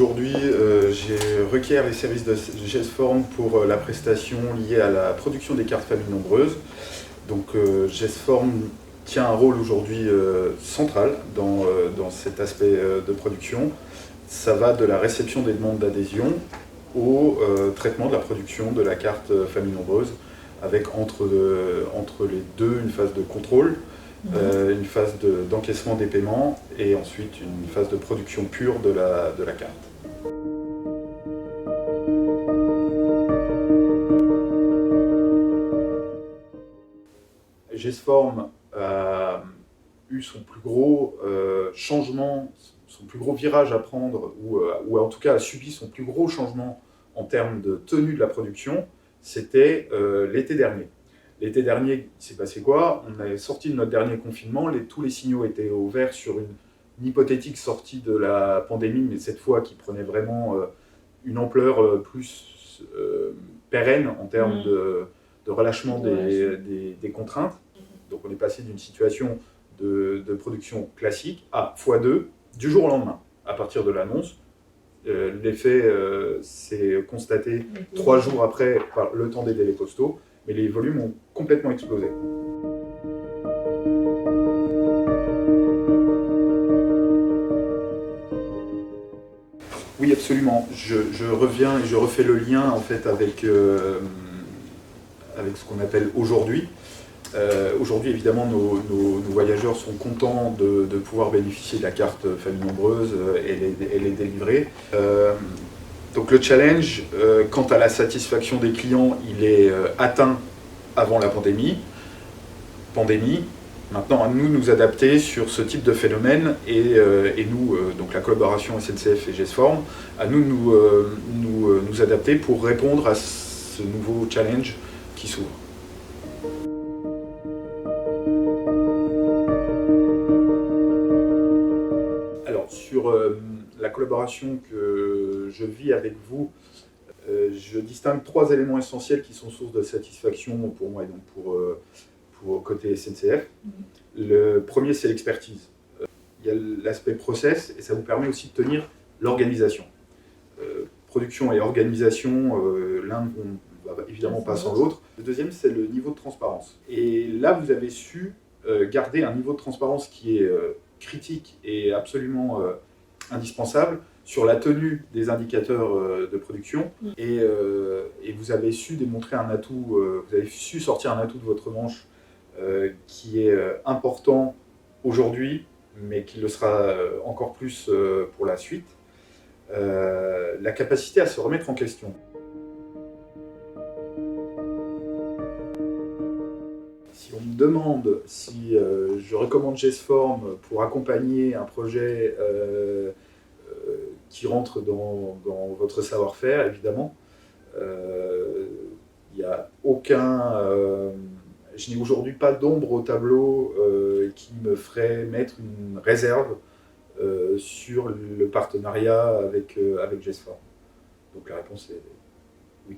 aujourd'hui, j'ai requiert les services de GESForm pour la prestation liée à la production des cartes familles nombreuses. Donc GESForm tient un rôle aujourd'hui central dans cet aspect de production. Ça va de la réception des demandes d'adhésion au traitement de la production de la carte famille nombreuse, avec entre les deux une phase de contrôle, une phase d'encaissement des paiements et ensuite une phase de production pure de la carte. GESForm a eu son plus gros changement, son plus gros virage à prendre, ou en tout cas a subi son plus gros changement en termes de tenue de la production, c'était l'été dernier. L'été dernier, il s'est passé quoi? On est sorti de notre dernier confinement, tous les signaux étaient au vert sur une hypothétique sortie de la pandémie, mais cette fois qui prenait vraiment une ampleur plus pérenne en termes de relâchement des contraintes. Donc on est passé d'une situation de production classique à x2 du jour au lendemain, à partir de l'annonce. L'effet s'est constaté 3 jours après par le temps des délais postaux, mais les volumes ont complètement explosé. Oui, absolument. Je reviens et je refais le lien en fait avec ce qu'on appelle aujourd'hui. Aujourd'hui, évidemment, nos voyageurs sont contents de pouvoir bénéficier de la carte famille nombreuse et les délivrer. Donc le challenge, quant à la satisfaction des clients, il est atteint avant la pandémie. Maintenant, à nous de nous adapter sur ce type de phénomène et nous, donc la collaboration SNCF et GESForm, à nous de nous adapter pour répondre à ce nouveau challenge qui s'ouvre. Alors, sur la collaboration que je vis avec vous, je distingue 3 éléments essentiels qui sont source de satisfaction pour moi et donc pour côté SNCF. Le premier, c'est l'expertise. Il y a l'aspect process et ça vous permet aussi de tenir l'organisation. Production et organisation, l'un ne va évidemment pas sans l'autre. Le deuxième, c'est le niveau de transparence. Et là, vous avez su garder un niveau de transparence qui est critique et absolument indispensable sur la tenue des indicateurs de production. Et vous avez su démontrer un atout, vous avez su sortir un atout de votre manche qui est important aujourd'hui, mais qui le sera encore plus pour la suite. La capacité à se remettre en question. Si on me demande si je recommande GESForm pour accompagner un projet qui rentre dans votre savoir-faire, évidemment, il n'y a aucun... je n'ai aujourd'hui pas d'ombre au tableau qui me ferait mettre une réserve sur le partenariat avec GESForm. Donc la réponse est oui.